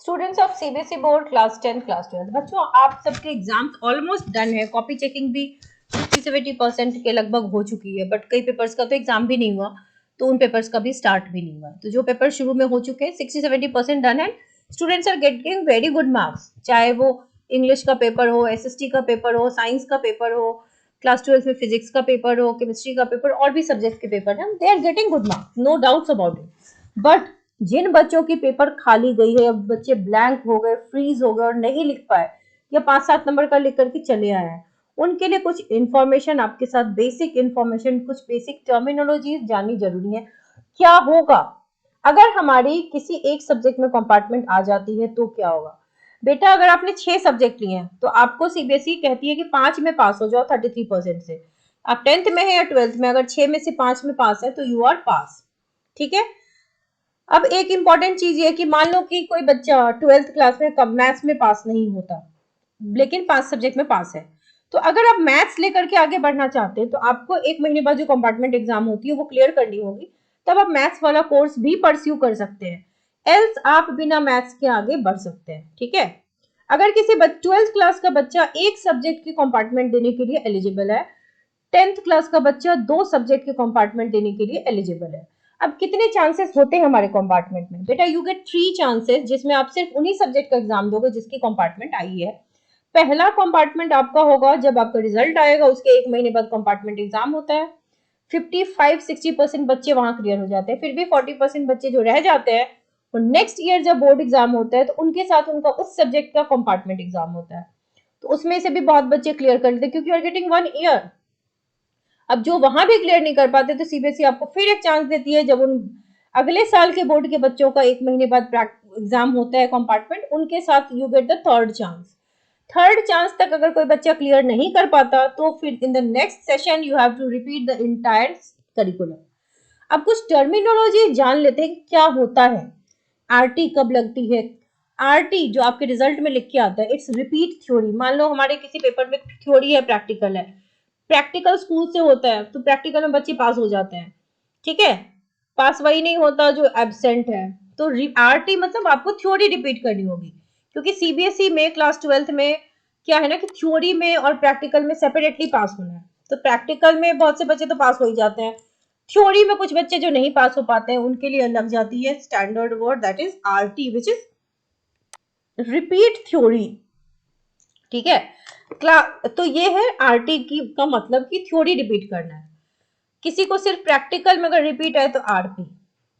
Students of CBSE board class 10 class 12 बच्चों, आप सबके एग्जाम्स ऑलमोस्ट डन है। कॉपी चेकिंग भी 60-70% के लगभग हो चुकी है, बट कई पेपर्स का तो एग्जाम भी नहीं हुआ, तो उन पेपर्स का भी स्टार्ट भी नहीं हुआ। तो जो पेपर शुरू में हो चुके हैं 60-70% डन है। Students are getting very good marks, चाहे वो इंग्लिश का पेपर हो, एसएसटी का पेपर हो, साइंस का पेपर हो, क्लास 12 में फिजिक्स का पेपर हो, केमिस्ट्री का पेपर और भी सब्जेक्ट के पेपर है, they are getting good marks, no doubts about it. But जिन बच्चों की पेपर खाली गई है, बच्चे ब्लैंक हो गए, फ्रीज हो गए और नहीं लिख पाए या 5-7 नंबर का लिख करके चले आए हैं, उनके लिए कुछ इंफॉर्मेशन आपके साथ, बेसिक इंफॉर्मेशन, कुछ बेसिक टर्मिनोलॉजी जाननी जरूरी है। क्या होगा अगर हमारी किसी एक सब्जेक्ट में कंपार्टमेंट आ जाती है तो क्या होगा? बेटा, अगर आपने 6 सब्जेक्ट लिए हैं तो आपको सीबीएसई कहती है कि 5 में पास हो जाओ 33% से। आप 10th में है या 12th में, अगर 6 में से 5 में पास है तो यू आर पास। ठीक है। अब एक इंपॉर्टेंट चीज ये कि मान लो कि कोई बच्चा 12th क्लास में मैथ्स में पास नहीं होता, लेकिन 5 सब्जेक्ट में पास है, तो अगर आप मैथ्स लेकर के आगे बढ़ना चाहते हैं तो आपको 1 महीने बाद जो कंपार्टमेंट एग्जाम होती है वो क्लियर करनी होगी, तब आप मैथ्स वाला कोर्स भी परस्यू कर सकते हैं, एल्स आप बिना मैथ्स के आगे बढ़ सकते हैं। ठीक है। अगर किसी 12th क्लास का बच्चा एक सब्जेक्ट की कंपार्टमेंट देने के लिए एलिजिबल है, 10th क्लास का बच्चा 2 सब्जेक्ट के कंपार्टमेंट देने के लिए एलिजिबल है। अब कितने चांसेस होते हैं हमारे कंपार्टमेंट में? बेटा, यू गेट 3 चांसेस, जिसमें आप सिर्फ उन्हीं सब्जेक्ट का एग्जाम दोगे जिसकी कंपार्टमेंट आई है। पहला कंपार्टमेंट आपका होगा जब आपका रिजल्ट आएगा, उसके 1 महीने बाद कंपार्टमेंट एग्जाम होता है। 55-60% बच्चे वहां क्लियर हो जाते हैं, फिर भी 40% बच्चे जो रह जाते हैं, और नेक्स्ट ईयर जब बोर्ड एग्जाम होता है तो उनके साथ उनका उस सब्जेक्ट का कंपार्टमेंट एग्जाम होता है, तो उसमें से भी बहुत बच्चे क्लियर कर लेते हैं, क्योंकि यू आर गेटिंग 1 ईयर। अब जो वहां भी क्लियर नहीं कर पाते तो सीबीएसई आपको फिर एक चांस देती है, जब उन अगले साल के बोर्ड के बच्चों का 1 महीने बाद एग्जाम होता है कंपार्टमेंट, उनके साथ you get the third chance. Third chance तक अगर कोई बच्चा क्लियर नहीं कर पाता तो फिर in the next session you have to repeat the entire curriculum. अब कुछ टर्मिनोलॉजी जान लेते हैं कि क्या होता है। आरटी कब लगती है? आरटी जो आपके रिजल्ट में लिख के आता है, इट्स रिपीट थ्योरी। मान लो हमारे किसी पेपर में थ्योरी है, प्रैक्टिकल है, प्रैक्टिकल स्कूल से होता है तो प्रैक्टिकल में बच्चे पास हो जाते हैं। ठीक है। पास वही नहीं होता जो एब्सेंट है। तो आरटी मतलब आपको थ्योरी रिपीट करनी होगी, क्योंकि सीबीएसई में क्लास 12th में क्या है ना कि थ्योरी में और प्रैक्टिकल में सेपरेटली पास होना है। तो प्रैक्टिकल में बहुत से बच्चे तो पास हो ही जाते हैं, थ्योरी में कुछ बच्चे जो नहीं पास हो पाते हैं उनके लिए लग जाती है standard word, that is RT, which is repeat theory. ठीक है। तो ये है आरटी की का मतलब कि थ्योरी रिपीट करना है। किसी को सिर्फ प्रैक्टिकल में अगर रिपीट है तो आरपी।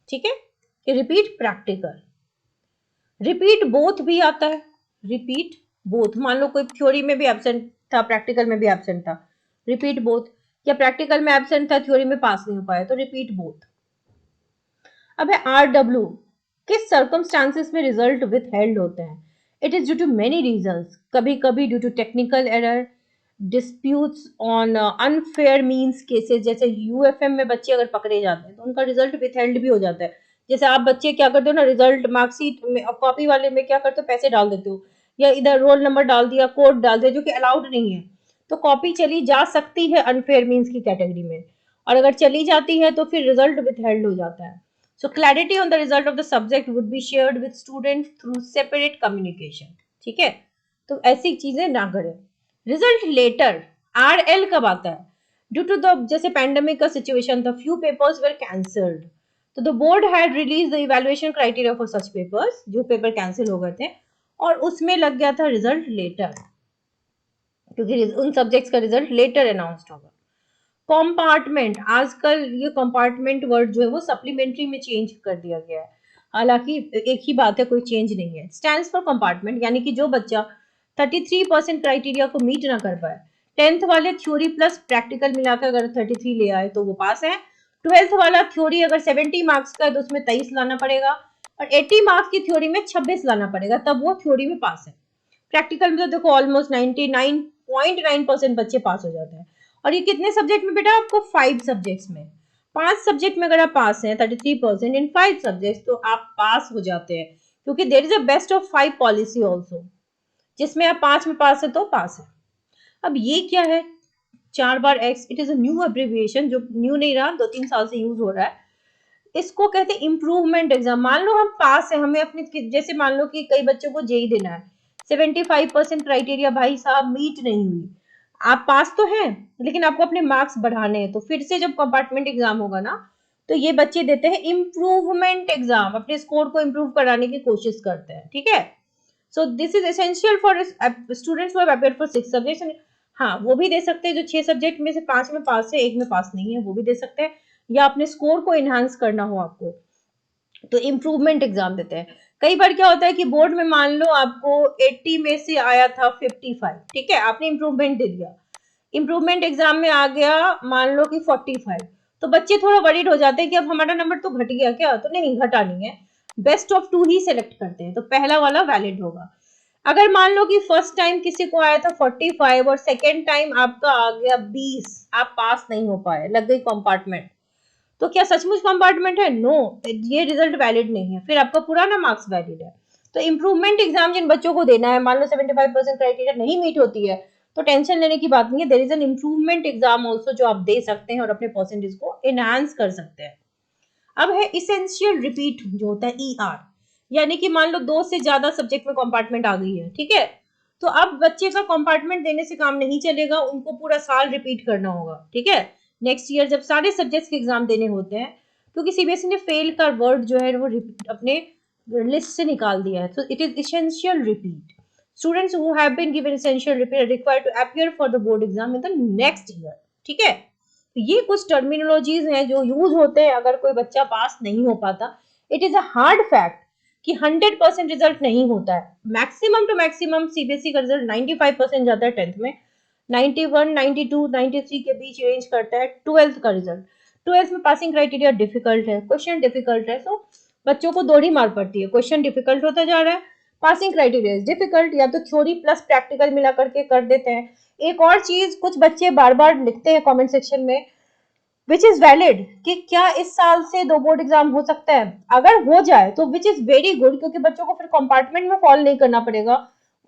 ठीक है, कि रिपीट प्रैक्टिकल। रिपीट बोथ भी आता है, रिपीट बोथ। मान लो कोई थ्योरी में भी एब्सेंट था, प्रैक्टिकल में भी एब्सेंट था, रिपीट बोथ। या प्रैक्टिकल में एब्सेंट था, थ्योरी में पास नहीं हो पाया, तो रिपीट बोथ। अब है आरडब्ल्यू, किस सर्कमस्टांसेस में रिजल्ट विथ हेल्ड होते हैं? It is due to many reasons, कभी कभी due to technical error, disputes on unfair means cases, जैसे यूएफएम में बच्चे अगर पकड़े जाते हैं तो उनका रिजल्ट विथहेल्ड भी हो जाता है। जैसे आप बच्चे क्या करते हो ना, रिजल्ट मार्कशीट में कॉपी वाले में क्या करते हो, पैसे डाल देते हो, या इधर रोल नंबर डाल दिया, कोड डाल दिया, जो कि अलाउड नहीं है, तो कॉपी चली जा सकती है अनफेयर मींस की कैटेगरी में, और अगर चली जाती है तो फिर रिजल्ट विथहेल्ड हो जाता है। So clarity on the result of the subject would be shared with student through separate communication. ठीक है, तो ऐसी चीजें ना करें। रिजल्ट लेटर, आरएल कब आता है? ड्यू टू द, जैसे पैंडेमिक का सिचुएशन था, फ्यू पेपर्स वर कैंसल्ड, तो the board had release the evaluation criteria for such papers, जो पेपर कैंसिल हो गए थे, और उसमें लग गया था रिजल्ट लेटर, क्योंकि उन सब्जेक्ट्स का रिजल्ट लेटर अनाउंस्ड होगा। कंपार्टमेंट, आजकल ये कंपार्टमेंट वर्ड जो है वो सप्लीमेंट्री में चेंज कर दिया गया है, हालांकि एक ही बात है, कोई चेंज नहीं है। स्टैंड्स फॉर कंपार्टमेंट, यानी कि जो बच्चा 33% क्राइटेरिया को मीट ना कर पाए, 10th वाले थ्योरी प्लस प्रैक्टिकल मिलाकर अगर 33 ले आए तो वो पास है। 12th वाला थ्योरी अगर 70 मार्क्स का है तो उसमें 23 लाना पड़ेगा, और 80 मार्क्स की थ्योरी में 26 लाना पड़ेगा, तब वो थ्योरी में पास है। प्रैक्टिकल में तो देखो ऑलमोस्ट 99.9% बच्चे पास हो जाते हैं। और ये कितने सब्जेक्ट में बेटा? आपको 5 सब्जेक्ट्स में, 5 सब्जेक्ट में अगर आप पास हैं 33% इन 5 सब्जेक्ट्स, तो आप पास हो जाते हैं, क्योंकि there is a best of 5 policy also, जिसमें आप 5 में पास है तो पास है। अब ये क्या है? 4 बार x, it is a new abbreviation, जो न्यू नहीं रहा, 2-3 साल से यूज हो रहा है। इसको कहते हैं इम्प्रूवमेंट एग्जाम। मान लो हम पास है, हमें अपनी, जैसे मान लो कि कई बच्चों को जेई देना है, 75% क्राइटेरिया भाई साहब मीट नहीं हुई, आप पास तो हैं लेकिन आपको अपने मार्क्स बढ़ाने हैं, तो फिर से जब कंपार्टमेंट एग्जाम होगा ना, तो ये बच्चे देते हैं इम्प्रूवमेंट एग्जाम, अपने स्कोर को इम्प्रूव कराने की कोशिश करते हैं, ठीक है। So this is essential for students who have appeared for 6 subjects. हाँ, वो भी दे सकते हैं जो 6 सब्जेक्ट में से 5 में पास है, 1 में पास नहीं है, वो भी दे सकते हैं, या अपने स्कोर को इनहांस करना हो आपको तो इम्प्रूवमेंट एग्जाम देते हैं। कई बार क्या होता है कि बोर्ड में मान लो आपको 80 में से आया था 55, ठीक है, आपने इम्प्रूवमेंट दे दिया, इम्प्रूवमेंट एग्जाम में आ गया मान लो कि 45, तो बच्चे थोड़ा वरीड हो जाते हैं कि अब हमारा नंबर तो घट गया क्या, तो नहीं, घटा नहीं है, बेस्ट ऑफ 2 ही सिलेक्ट करते हैं, तो पहला वाला वैलिड होगा। अगर मान लो कि फर्स्ट टाइम किसी को आया था 45 और सेकेंड टाइम आपका आ गया 20, आप पास नहीं हो पाए, लग गई कंपार्टमेंट, तो क्या सचमुच कंपार्टमेंट है? नो, ये रिजल्ट वैलिड नहीं है, फिर आपका पुराना मार्क्स वैलिड है। तो इम्प्रूवमेंट एग्जाम जिन बच्चों को देना है, मान लो 75% क्राइटेरिया नहीं मीट होती है, तो टेंशन लेने की बात नहीं है, there is an improvement exam also जो आप दे सकते हैं और अपने परसेंटेज को एनहांस कर सकते हैं। अब है इसेंशियल रिपीट जो होता है ईआर, यानी कि मान लो 2 से ज्यादा सब्जेक्ट में कंपार्टमेंट आ गई है, ठीक है, तो अब बच्चे का कंपार्टमेंट देने से काम नहीं चलेगा, उनको पूरा साल रिपीट करना होगा, ठीक है। नेक्स्ट ईयर जब सारे सब्जेक्ट्स के एग्जाम देने होते हैं, क्योंकि सीबीएसई ने फेल का वर्ड जो है वो अपने लिस्ट से निकाल दिया है, तो it is essential repeat. Students who have been given essential repeat are required to appear for the board exam in the next year, ठीक है। तो ये कुछ टर्मिनोलॉजीज हैं जो यूज होते हैं अगर कोई बच्चा पास नहीं हो पाता। It is a hard fact कि 100% रिजल्ट नहीं होता है, मैक्सिमम टू मैक्सिमम सीबीएसई का रिजल्ट 95% जाता है 10th में, 91, 92, 93 के बीच रेंज करता है 12th का रिजल्ट। 12th में पासिंग क्राइटेरिया डिफिकल्ट है, क्वेश्चन डिफिकल्ट है, सो बच्चों को दौड़ी मार पड़ती है, क्वेश्चन डिफिकल्ट होता जा रहा है, पासिंग क्राइटेरिया इज डिफिकल्ट, या तो थ्योरी प्लस प्रैक्टिकल मिला करके कर देते हैं। एक और चीज, कुछ बच्चे बार बार लिखते हैं कमेंट सेक्शन में विच इज वैलिड, कि क्या इस साल से 2 बोर्ड एग्जाम हो सकता है, अगर हो जाए तो विच इज वेरी गुड, क्योंकि बच्चों को फिर कंपार्टमेंट में फॉल नहीं करना पड़ेगा,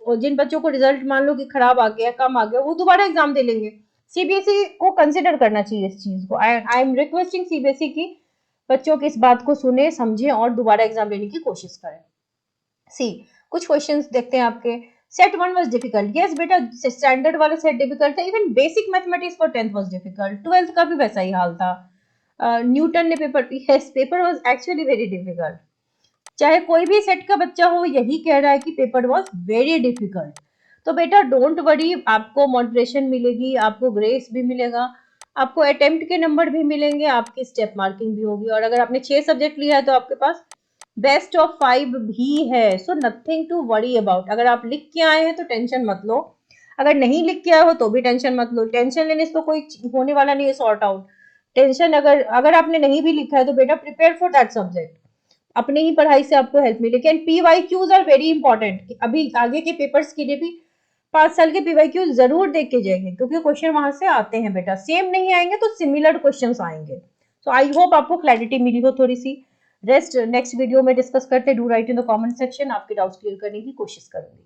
और जिन बच्चों को रिजल्ट मान लो कि खराब आ गया, कम आ गया, वो दोबारा एग्जाम दे लेंगे। सीबीएसई को कंसिडर करना चाहिए इस चीज को। आई एम रिक्वेस्टिंग सीबीएसई की बच्चों की इस बात को सुने, समझे और दोबारा एग्जाम लेने की कोशिश करें। सी, कुछ क्वेश्चंस देखते हैं आपके। सेट 1 वाज डिफिकल्ट, यस बेटा, स्टैंडर्ड वाला सेट डिफिकल्ट था, even basic mathematics for 10th was difficult, 12th का भी वैसा ही हाल था। न्यूटन ने paper, yes paper was actually very difficult, चाहे कोई भी सेट का बच्चा हो यही कह रहा है कि पेपर वाज वेरी डिफिकल्ट। तो बेटा डोंट वरी, आपको मॉडरेशन मिलेगी, आपको ग्रेस भी मिलेगा, आपको अटेम्प्ट के नंबर भी मिलेंगे, आपकी स्टेप मार्किंग भी होगी, और अगर आपने 6 सब्जेक्ट लिया है तो आपके पास बेस्ट ऑफ 5 भी है, so nothing to worry about. अगर आप लिख के आए हैं तो टेंशन मत लो, अगर नहीं लिख के आए हो तो भी टेंशन मत लो, टेंशन लेने से तो कोई होने वाला नहीं है सॉर्ट आउट। टेंशन, अगर अगर आपने नहीं भी लिखा है तो बेटा प्रिपेयर फॉर दैट सब्जेक्ट, अपने ही पढ़ाई से आपको हेल्प मिलेगी। And PYQs are very important, अभी आगे के पेपर्स के लिए भी 5 साल के पीवाईक्यूज जरूर देख के जाइए, क्योंकि क्वेश्चन वहां से आते हैं बेटा, सेम नहीं आएंगे तो सिमिलर क्वेश्चन आएंगे। सो आई होप आपको क्लैरिटी मिली हो थोड़ी सी। रेस्ट नेक्स्ट वीडियो में डिस्कस करते हैं, do right in the comment section, आपके डाउट्स क्लियर करने की कोशिश करूंगी।